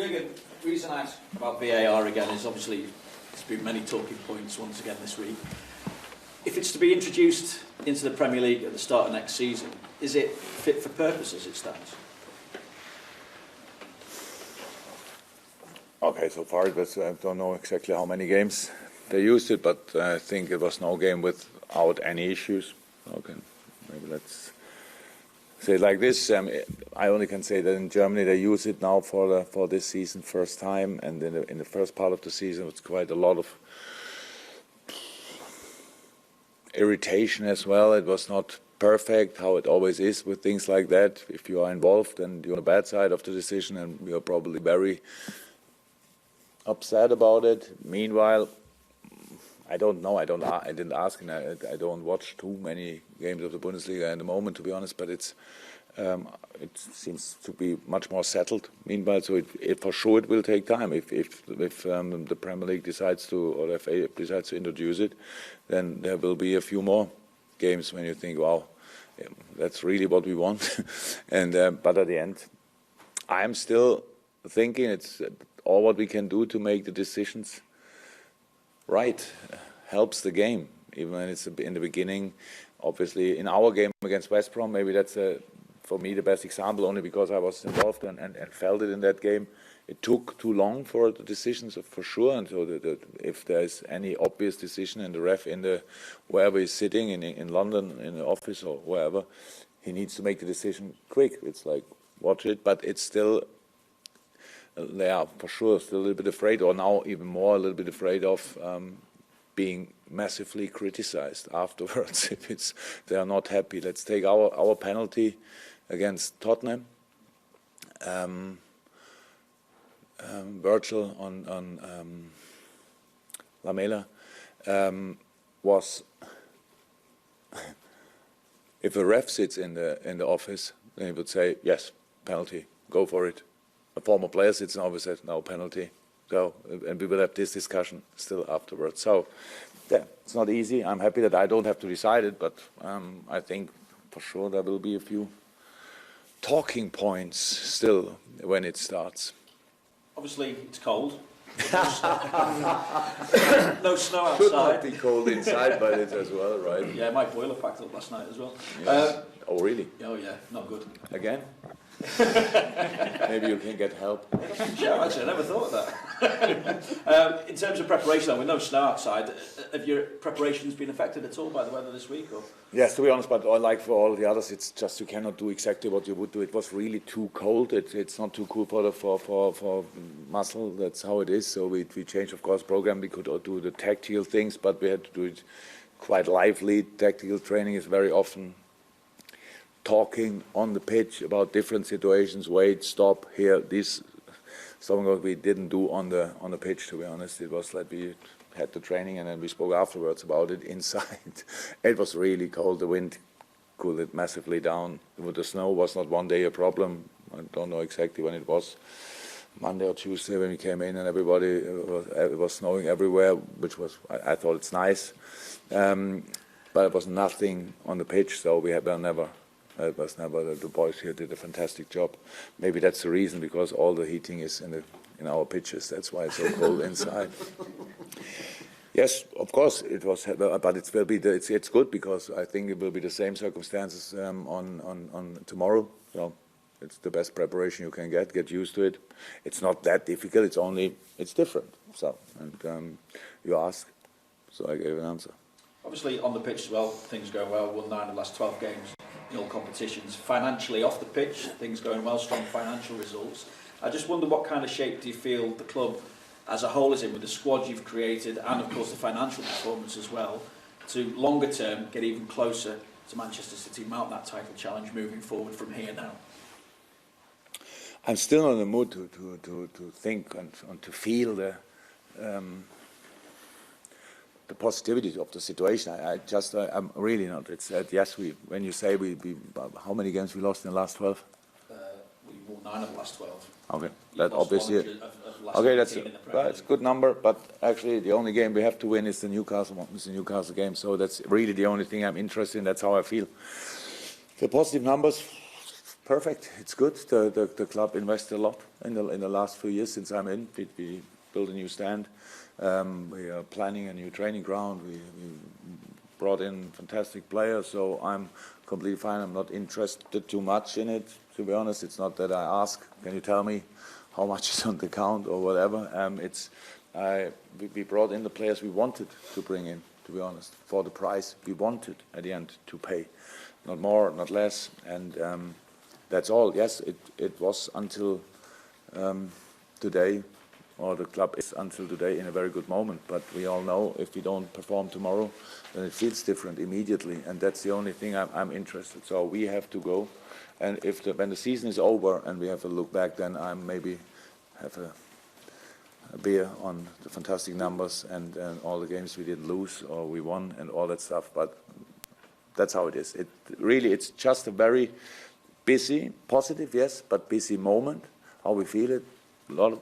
Jürgen, the reason I ask about VAR again is obviously there's been many talking points once again this week. If it's to be introduced into the Premier League at the start of next season, is it fit for purpose as it stands? Okay, so far it was, I don't know exactly how many games they used it, but I think it was no game without any issues. Okay, maybe let's say it like this. I only can say that in Germany they use it now for this season first time, and in the first part of the season it's quite a lot of irritation as well. It was not perfect, how it always is with things like that. If you are involved and you're on the bad side of the decision, and you're probably very upset about it. Meanwhile, I don't know. I didn't ask, and I don't watch too many games of the Bundesliga at the moment, to be honest. But it seems to be much more settled. Meanwhile, so it for sure it will take time. If the Premier League decides to, or the FA decides to introduce it, then there will be a few more games when you think, wow, that's really what we want. And but at the end, I'm still thinking it's all what we can do to make the decisions right helps the game, even when it's in the beginning. Obviously, in our game against West Brom, maybe that's for me the best example, only because I was involved and felt it in that game. It took too long for the decisions, for sure. And so if there's any obvious decision, and the ref wherever he's sitting in London, in the office or wherever, he needs to make the decision quick. It's like, watch it, but it's still. They are for sure still a little bit afraid, or now even more a little bit afraid of being massively criticized afterwards if they are not happy. Let's take our penalty against Tottenham. Virgil on Lamela was. If a ref sits in the office, then he would say yes, penalty, go for it. A former player sits and always says no penalty. So, and we will have this discussion still afterwards. So, yeah, it's not easy. I'm happy that I don't have to decide it, but I think for sure there will be a few talking points still when it starts. Obviously, it's cold. No snow outside. Could not be cold inside, but it's as well, right? Yeah, my boiler packed up last night as well. Yes. Oh, really? Oh, yeah, not good. Again? Maybe you can get help. Yeah, actually, I never thought of that. In terms of preparation, though, with no snow outside, have your preparations been affected at all by the weather this week? Or? Yes, to be honest, but like for all the others, it's just you cannot do exactly what you would do. It was really too cold. It's not too cool for muscle. That's how it is. So we changed, of course, program. We could do the tactical things, but we had to do it quite lively. Tactical training is very often talking on the pitch about different situations. Wait, stop, here, this. Something that we didn't do on the pitch, to be honest. It was like we had the training and then we spoke afterwards about it inside. It was really cold. The wind cooled it massively down. The snow was not one day a problem. I don't know exactly when it was. Monday or Tuesday when we came in and it was snowing everywhere, which was, I thought it's nice. But it was nothing on the pitch, so we were never. It was never. The boys here did a fantastic job. Maybe that's the reason, because all the heating is in our pitches. That's why it's so cold inside. Yes, of course it was, but it will be. It's good because I think it will be the same circumstances on tomorrow. So it's the best preparation you can get. Get used to it. It's not that difficult. It's different. So and you ask, so I gave an answer. Obviously on the pitch as well, things going well. Won 9 of the last 12 games. In all competitions. Financially off the pitch, things going well, strong financial results. I just wonder what kind of shape do you feel the club as a whole is in with the squad you've created and of course the financial performance as well, to longer term get even closer to Manchester City, mount that title challenge moving forward from here now? I'm still in the mood to think and to feel the positivity of the situation. I'm really not. It's yes. When you say we how many games we lost in the last 12? We won 9 of the last 12. Okay, that obviously. Okay, that's a good number. But actually, the only game we have to win is the Newcastle one. It's the Newcastle game. So that's really the only thing I'm interested in. That's how I feel. The positive numbers. Perfect. It's good. The club invested a lot in the last few years since I'm in. We built a new stand. We are planning a new training ground. We brought in fantastic players. So I'm completely fine. I'm not interested too much in it. To be honest, it's not that I ask, can you tell me how much is on the account or whatever. We brought in the players we wanted to bring in. To be honest, for the price we wanted at the end to pay, not more, not less, and. That's all. Yes, it was until today, or the club is until today in a very good moment. But we all know if we don't perform tomorrow, then it feels different immediately, and that's the only thing I'm interested. So we have to go, and when the season is over and we have to look back, then I maybe have a beer on the fantastic numbers and all the games we didn't lose or we won and all that stuff. But that's how it is. It's just a very busy, positive, yes, but busy moment. How we feel it, a lot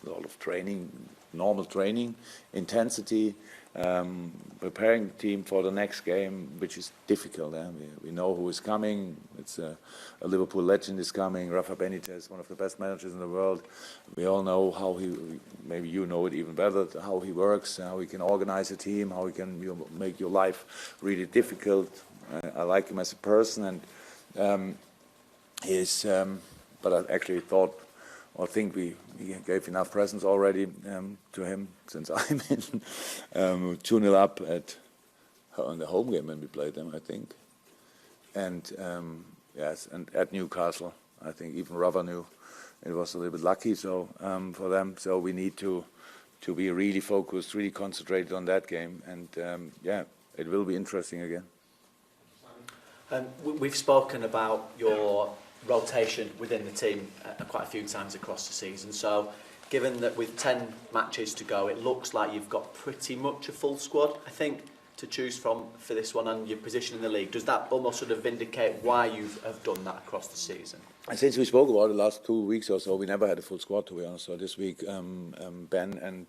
of training, normal training, intensity, preparing the team for the next game, which is difficult. We know who is coming. It's a Liverpool legend is coming. Rafa Benitez, one of the best managers in the world. We all know how maybe you know it even better, how he works, how he can organize a team, how he can make your life really difficult. I like him as a person, and but I actually think we gave enough presents already to him since I'm in. 2-0 up on the home game when we played them, I think. And yes, and at Newcastle, I think even Rafa knew it was a little bit lucky for them. So we need to be really focused, really concentrated on that game. And yeah, it will be interesting again. We've spoken about your rotation within the team quite a few times across the season. So given that with 10 matches to go, it looks like you've got pretty much a full squad, I think, to choose from for this one and your position in the league. Does that almost sort of vindicate why you have done that across the season? And since we spoke about it the last 2 weeks or so, we never had a full squad, to be honest. So this week, Ben and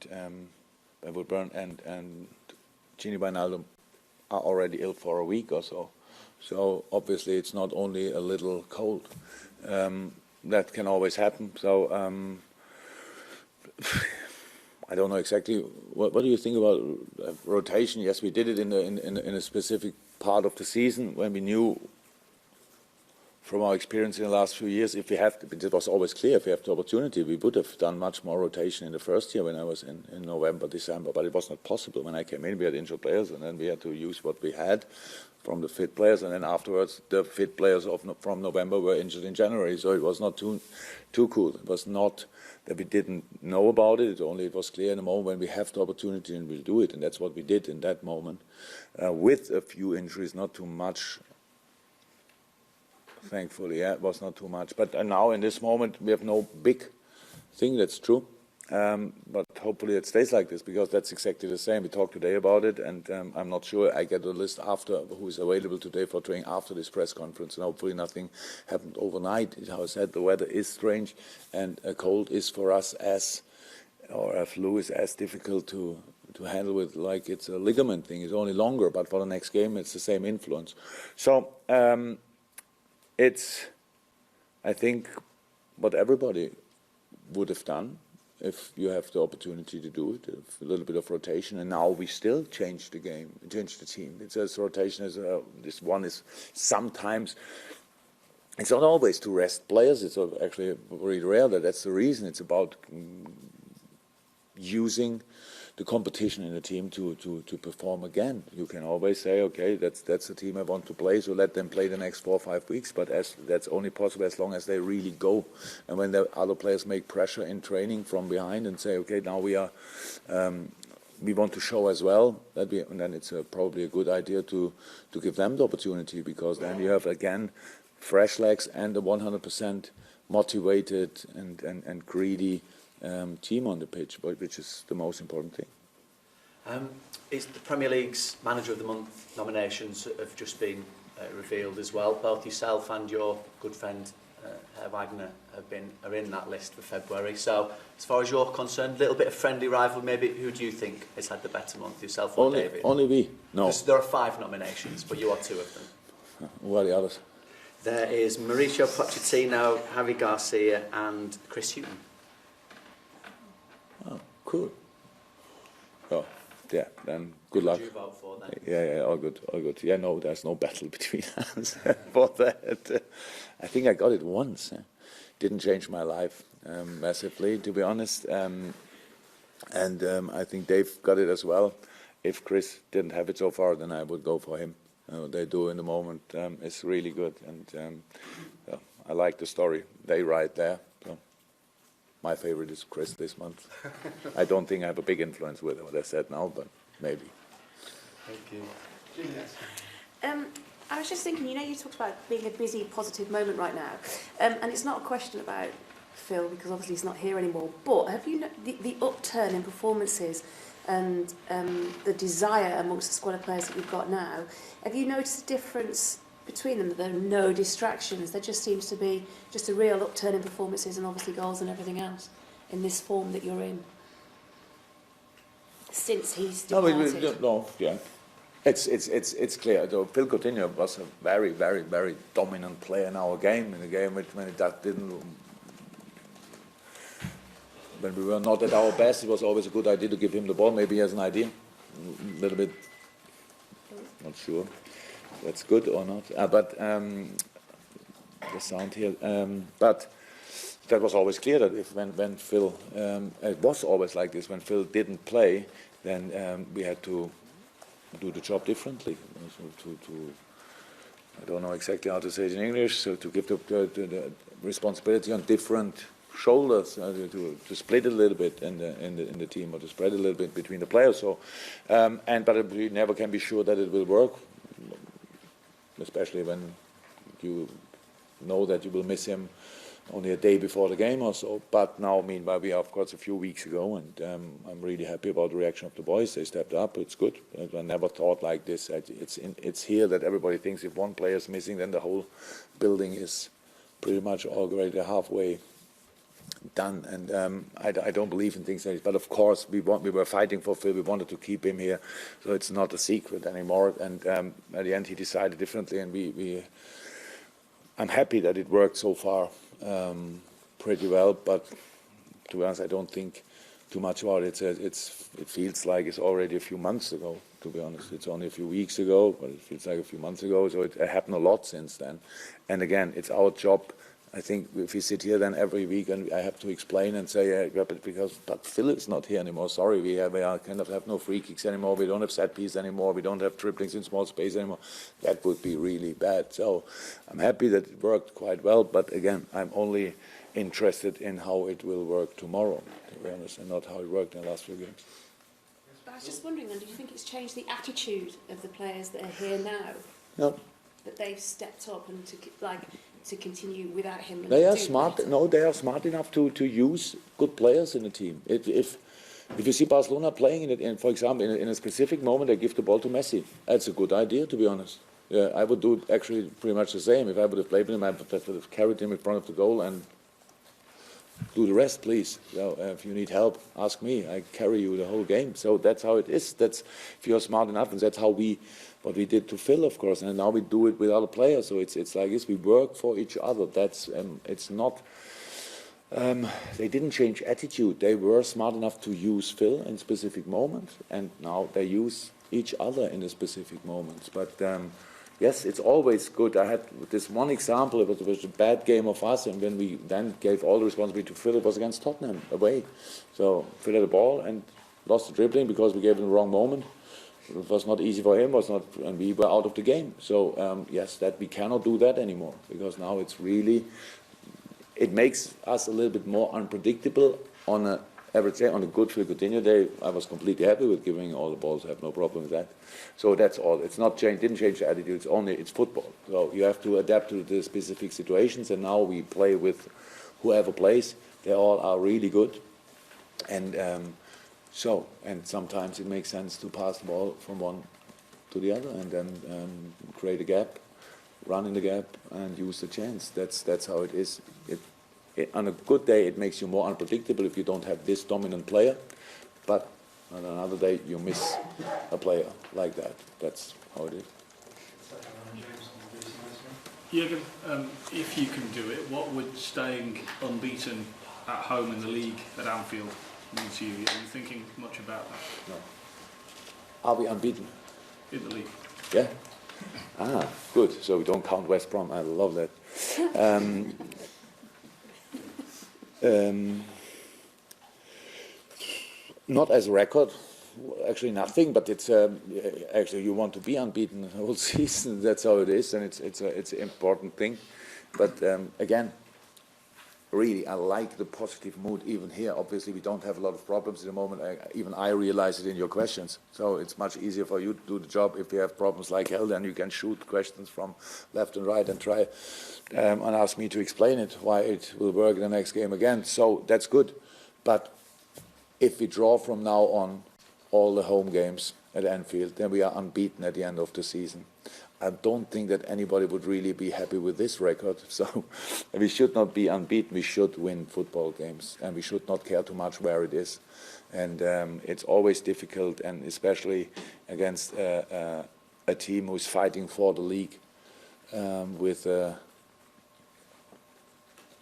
Woodburn and Gini Wijnaldum are already ill for a week or so. So obviously it's not only a little cold. That can always happen. So I don't know exactly. What do you think about rotation? Yes, we did it in a specific part of the season when we knew from our experience in the last few years, it was always clear if we have the opportunity, we would have done much more rotation in the first year when I was in November, December. But it was not possible. When I came in, we had injured players, and then we had to use what we had from the fit players, and then afterwards the fit players from November were injured in January, so it was not too cool. It was not that we didn't know about it, it was clear in the moment when we have the opportunity and we'll do it, and that's what we did in that moment, with a few injuries, not too much, thankfully. Yeah, it was not too much, but now in this moment we have no big thing, that's true. But hopefully it stays like this, because that's exactly the same. We talked today about it, and I'm not sure. I get a list after who is available today for training after this press conference, and hopefully nothing happened overnight. As I said, the weather is strange, and a cold is for us or a flu is as difficult to handle with, like it's a ligament thing. It's only longer, but for the next game it's the same influence. So it's, I think, what everybody would have done if you have the opportunity to do it, a little bit of rotation. And now we still change the game, change the team. It says rotation is this one is sometimes, it's not always to rest players. It's actually very rare that's the reason. It's about using the competition in the team to perform again. You can always say, okay, that's the team I want to play, so let them play the next 4 or 5 weeks. But that's only possible as long as they really go. And when the other players make pressure in training from behind and say, okay, now we want to show as well, and then it's probably a good idea to give them the opportunity, because then you have again fresh legs and a 100% motivated and greedy team on the pitch, which is the most important thing. It's the Premier League's Manager of the Month nominations have just been revealed as well. Both yourself and your good friend Herr Wagner are in that list for February. So, as far as you're concerned, a little bit of friendly rival, maybe. Who do you think has had the better month, yourself or David? Only we. No. There are 5 nominations, but you are 2 of them. Who are the others? There is Mauricio Pochettino, Javi Garcia and Chris Hughton. Oh, cool. Oh, yeah, then good luck. Who would you vote for then? Yeah, all good, all good. Yeah, no, there's no battle between us for that. I think I got it once. Didn't change my life massively, to be honest. And I think Dave got it as well. If Chris didn't have it so far, then I would go for him. What they do in the moment is really good, and I like the story they write there. So my favorite is Chris this month. I don't think I have a big influence with what I said now, but maybe. Thank you. I was just thinking, you talked about being a busy, positive moment right now, and it's not a question about Phil, because obviously he's not here anymore, but have you the upturn in performances and the desire amongst the squad of players that you've got now, have you noticed a difference between them? There are no distractions, there just seems to be just a real upturn in performances and obviously goals and everything else in this form that you're in since he's departed. No, yeah. It's clear. Though Phil Coutinho was a very, very, very dominant player in our game. In a game when we were not at our best, it was always a good idea to give him the ball. Maybe he has an idea, a little bit. Not sure. That's good or not. But the sound here. But that was always clear that if when Phil, it was always like this. When Phil didn't play, then we had to do the job differently. So I don't know exactly how to say it in English. So to give the responsibility on different shoulders, to split it a little bit in the team, or to spread it a little bit between the players. So, but we never can be sure that it will work, especially when you know that you will miss him only a day before the game or so. But now, meanwhile, we are, of course, a few weeks ago, and I'm really happy about the reaction of the boys. They stepped up. It's good. I never thought like this. It's here that everybody thinks if one player is missing, then the whole building is pretty much already halfway done. And I don't believe in things like this. But of course, we were fighting for Phil. We wanted to keep him here, so it's not a secret anymore. And at the end, he decided differently, and I'm happy that it worked so far. Pretty well, but to be honest, I don't think too much about it. It feels like it's already a few months ago. To be honest, it's only a few weeks ago, but it feels like a few months ago. So it happened a lot since then. And again, it's our job. I think if we sit here then every week and I have to explain and say, yeah, but Phil is not here anymore. Sorry, we kind of have no free kicks anymore. We don't have set piece anymore. We don't have dribblings in small space anymore. That would be really bad. So I'm happy that it worked quite well. But again, I'm only interested in how it will work tomorrow, to be honest, and not how it worked in the last few games. But I was just wondering then, do you think it's changed the attitude of the players that are here now? No. That they've stepped up and to continue without him? They are smart. Better? No, they are smart enough to use good players in the team. If you see Barcelona playing for example, in a specific moment, they give the ball to Messi. That's a good idea, to be honest. Yeah, I would do actually pretty much the same. If I would have played with him, I would have carried him in front of the goal and do the rest, please. So, if you need help, ask me. I carry you the whole game. So that's how it is. That's if you're smart enough, and that's how what we did to Phil, of course, and now we do it with other players. So it's like this. We work for each other. That's it's not. They didn't change attitude. They were smart enough to use Phil in specific moments, and now they use each other in the specific moments. But yes, it's always good. I had this one example. It was a bad game of us, and when we then gave all the responsibility to Phil, it was against Tottenham away. So Phil had the ball and lost the dribbling because we gave it in the wrong moment. It was not easy for him, and we were out of the game. So yes, that we cannot do that anymore, because now it's really, it makes us a little bit more unpredictable. On a good Phil Coutinho day, I was completely happy with giving all the balls. I have no problem with that. So that's all. It's not didn't change the attitude. It's football. So you have to adapt to the specific situations. And now we play with whoever plays. They all are really good. And and sometimes it makes sense to pass the ball from one to the other, and then create a gap, run in the gap, and use the chance. That's how it is. On a good day, it makes you more unpredictable if you don't have this dominant player, but on another day, you miss a player like that. That's how it is. Jürgen, if you can do it, what would staying unbeaten at home in the league at Anfield mean to you? Are you thinking much about that? No. Are we unbeaten? In the league? Yeah. Ah, good. So we don't count West Brom. I love that. Not as a record. Actually, nothing. But it's actually you want to be unbeaten the whole season. That's how it is, and it's an important thing. But again, really, I like the positive mood even here. Obviously, we don't have a lot of problems at the moment. Even I realize it in your questions. So it's much easier for you to do the job. If you have problems like hell, then you can shoot questions from left and right and try and ask me to explain it, why it will work in the next game again. So that's good. But if we draw from now on all the home games at Anfield, then we are unbeaten at the end of the season. I don't think that anybody would really be happy with this record. So we should not be unbeaten. We should win football games, and we should not care too much where it is. And it's always difficult, and especially against a team who is fighting for the league with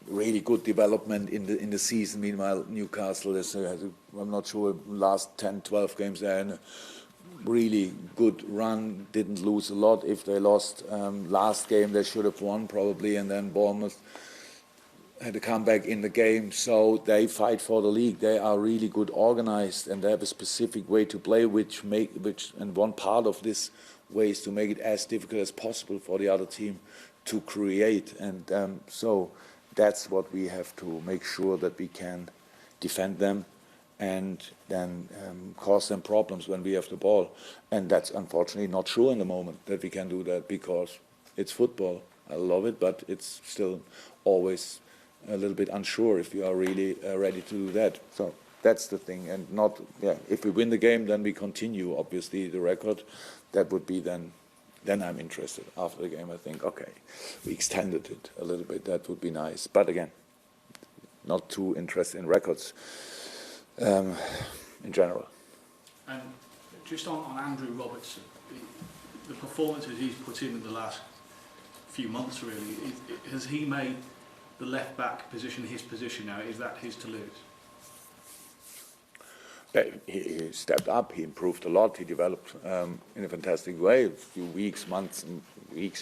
really good development in the season. Meanwhile, Newcastle is, I'm not sure, last 10, 12 games there in a really good run, didn't lose a lot. If they lost last game, they should have won probably, and then Bournemouth had a comeback in the game. So they fight for the league. They are really good organized, and they have a specific way to play, and one part of this way is to make it as difficult as possible for the other team to create. And so that's what we have to make sure that we can defend them and then cause them problems when we have the ball. And that's unfortunately not true in the moment that we can do that, because it's football. I love it, but it's still always a little bit unsure if you are really ready to do that. So that's the thing. And not, if we win the game, then we continue, obviously, the record. That would be then I'm interested. After the game, I think, okay, we extended it a little bit. That would be nice. But again, not too interested in records in general. And just on Andrew Robertson, the performances he's put in the last few months, really, has he made the left-back position his position now? Is that his to lose? He stepped up, he improved a lot, he developed in a fantastic way. A few weeks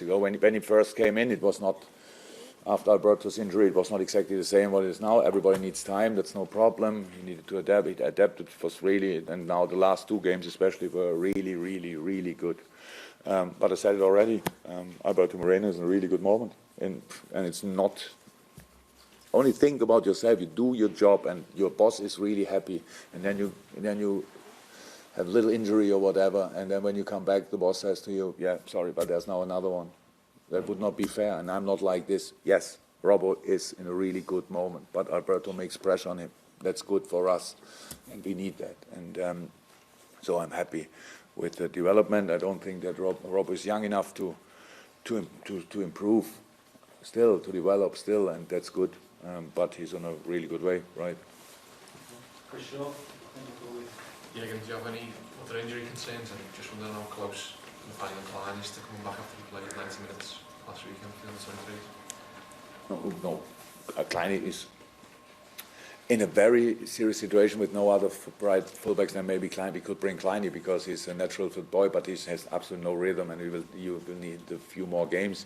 ago, when he first came in, it was not, after Alberto's injury, it was not exactly the same what it is now. Everybody needs time, that's no problem. He needed to adapt, he adapted, was really, and now the last two games especially were really, really, really good. But I said it already, Alberto Moreno is in a really good moment, and it's not. Only think about yourself. You do your job, and your boss is really happy. And then you have a little injury or whatever, and then when you come back, the boss says to you, "Yeah, sorry, but there's now another one." That would not be fair. And I'm not like this. Yes, Robbo is in a really good moment, but Alberto makes pressure on him. That's good for us, and we need that. And so I'm happy with the development. I don't think that Robbo is young enough to improve, still to develop still, and that's good. But he's on a really good way, right? Chris Shaw, Jürgen, do you have any other injury concerns? I'm just wondering how close the final Klein is to coming back after he played 90 minutes last week on the 23rd. No. Klein is in a very serious situation with no other bright fullbacks than maybe Klein. We could bring Klein because he's a natural fit boy, but he has absolutely no rhythm, and you will need a few more games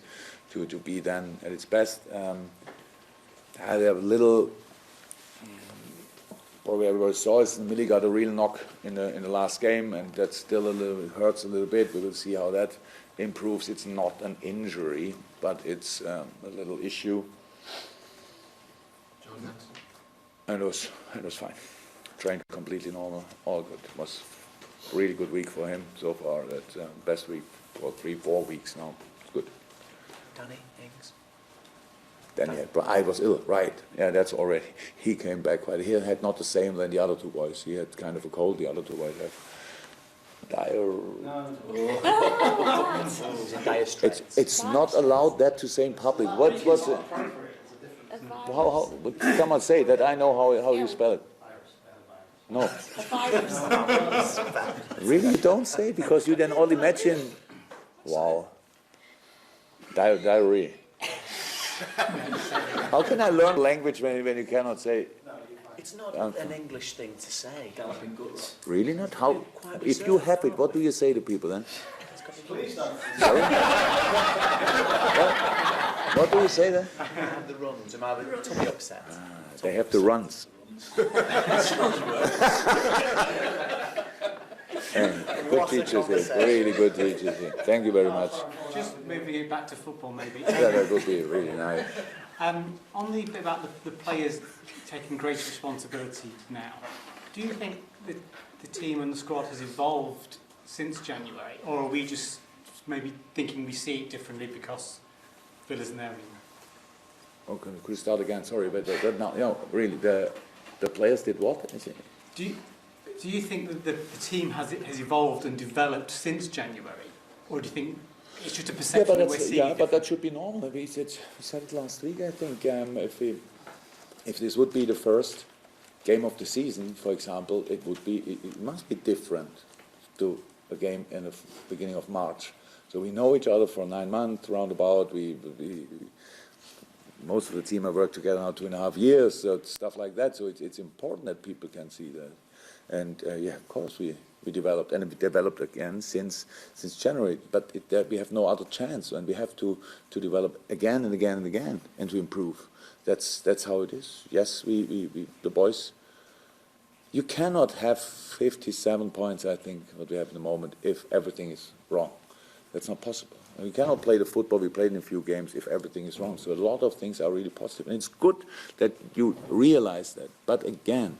to be then at its best. I have a little, probably everybody saw it, Millie got a real knock in the last game, and that still hurts a little bit. We will see how that improves. It's not an injury, but it's a little issue. And it was fine. Trained completely normal, all good. It was a really good week for him so far. That's best week for 3-4 weeks now. It's good. Danny Ings. But I was ill, right? Yeah, that's already. He came back quite. He had not the same than the other two boys. He had kind of a cold. The other two boys have dire straits. It's not allowed that to say in public. What was it? How? Someone say that. I know how you spell it. No. Really, don't say, because you then all imagine. Wow. Diarrhea. How can I learn language when you cannot say? It's not an English thing to say. Galloping guts. Really not? How? Quite If you reserved. have it, what do you say to people then? Please don't. Sorry? What do you say then? Have the runs. Am I having tummy upset? They have the runs. Good What a teachers here, conversation. really good teachers here. Thank you very much. Just moving it back to football, maybe. That would be really nice. On the bit about the players taking greater responsibility now, do you think that the team and the squad has evolved since January, or are we just maybe thinking we see it differently because Phil isn't there anymore? Okay, could you start again? Sorry, but no, really, the players did what? Do you think that the team has evolved and developed since January, or do you think it's just a perception that we're seeing? But that should be normal. We said it last week. I think if this would be the first game of the season, for example, it must be different to a game in the beginning of March. So we know each other for 9 months, roundabout. We most of the team have worked together now 2.5 years, so stuff like that. So it's important that people can see that. And of course we developed, and we developed again since January. But we have no other chance, and we have to develop again and again and again, and to improve. That's how it is. Yes, we the boys. You cannot have 57 points, I think, what we have in the moment, if everything is wrong. That's not possible. And we cannot play the football we played in a few games if everything is wrong. So a lot of things are really positive. And it's good that you realize that. But again,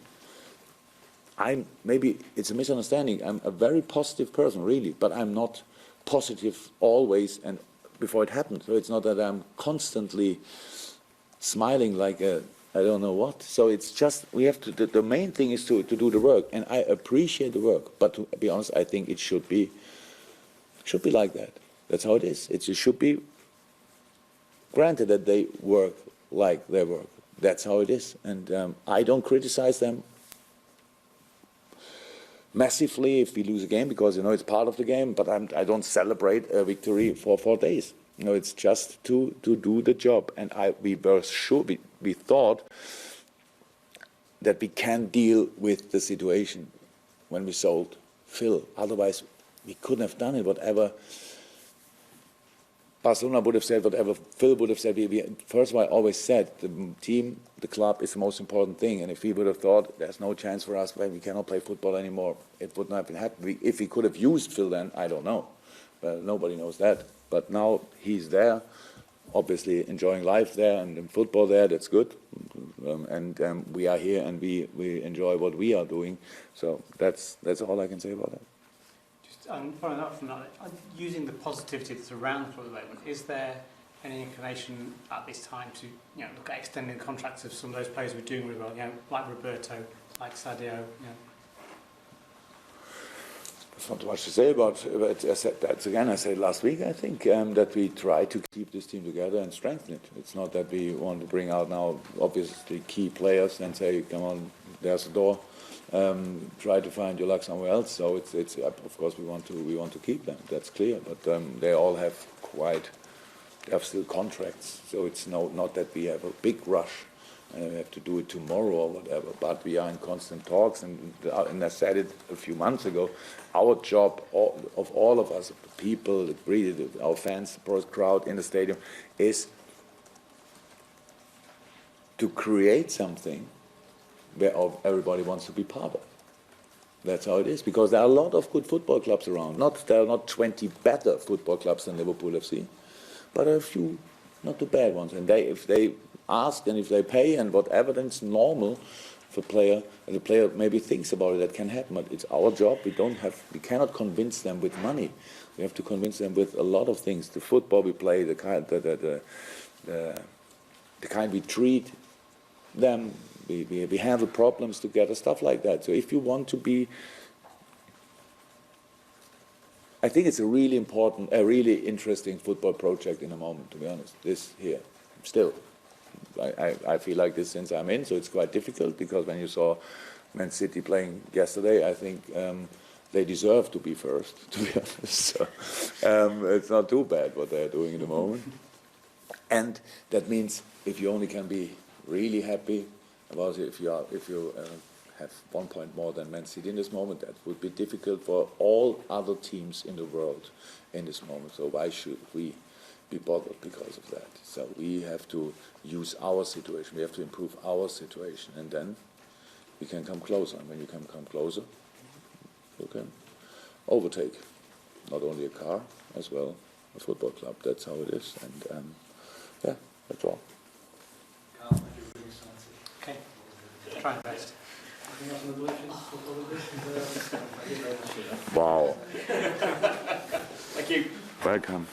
maybe it's a misunderstanding. I'm a very positive person, really, but I'm not positive always and before it happens. So it's not that I'm constantly smiling like I don't know what. So it's just, we have to, the main thing is to do the work. And I appreciate the work. But to be honest, I think it should be like that. That's how it is. It should be granted that they work like they work. That's how it is. And I don't criticize them massively if we lose a game, because it's part of the game. But I don't celebrate a victory for 4 days. It's just to do the job. And we were sure, we thought that we can deal with the situation when we sold Phil. Otherwise, we couldn't have done it. Whatever Barcelona would have said, whatever Phil would have said, first of all, I always said the team, the club is the most important thing. And if he would have thought there's no chance for us, we cannot play football anymore, it would not have been happening. If he could have used Phil then, I don't know. But nobody knows that. But now he's there, obviously enjoying life there and in football there, that's good. And we are here and we enjoy what we are doing. So that's all I can say about that. Following up from that, using the positivity that's around the club at the moment, is there any inclination at this time to look at extending the contracts of some of those players who are doing really well, like Roberto, like Sadio? There's not too much to say about it. I said that again. I said last week. I think that we try to keep this team together and strengthen it. It's not that we want to bring out now obviously key players and say, come on, there's a door. Try to find your luck somewhere else. So it's of course we want to keep them. That's clear. But they all have still contracts. So it's not that we have a big rush. We have to do it tomorrow or whatever. But we are in constant talks. And I said it a few months ago. Our job of all of us, the people, our fans, the crowd in the stadium, is to create something where everybody wants to be part of. That's how it is, because there are a lot of good football clubs around. There are not 20 better football clubs than Liverpool FC, but there are a few not too bad ones. And if they ask and if they pay and whatever, then it's normal for a player, and the player maybe thinks about it, that can happen. But it's our job. We cannot convince them with money. We have to convince them with a lot of things. The football we play, the kind we treat them. We handle problems together, stuff like that. So if you want to be, I think it's a really important, a really interesting football project in the moment, to be honest. This here, still, I feel like this since I'm in, so it's quite difficult, because when you saw Man City playing yesterday, I think they deserve to be first, to be honest. So it's not too bad what they're doing in the moment. And that means if you only can be really happy about it, if you have 1 point more than Man City in this moment, that would be difficult for all other teams in the world in this moment. So why should we be bothered because of that? So we have to use our situation. We have to improve our situation, and then we can come closer. And when you can come closer, you can overtake not only a car as well a football club. That's how it is. And yeah, that's all. Okay, try and best. Wow. Thank you. Welcome.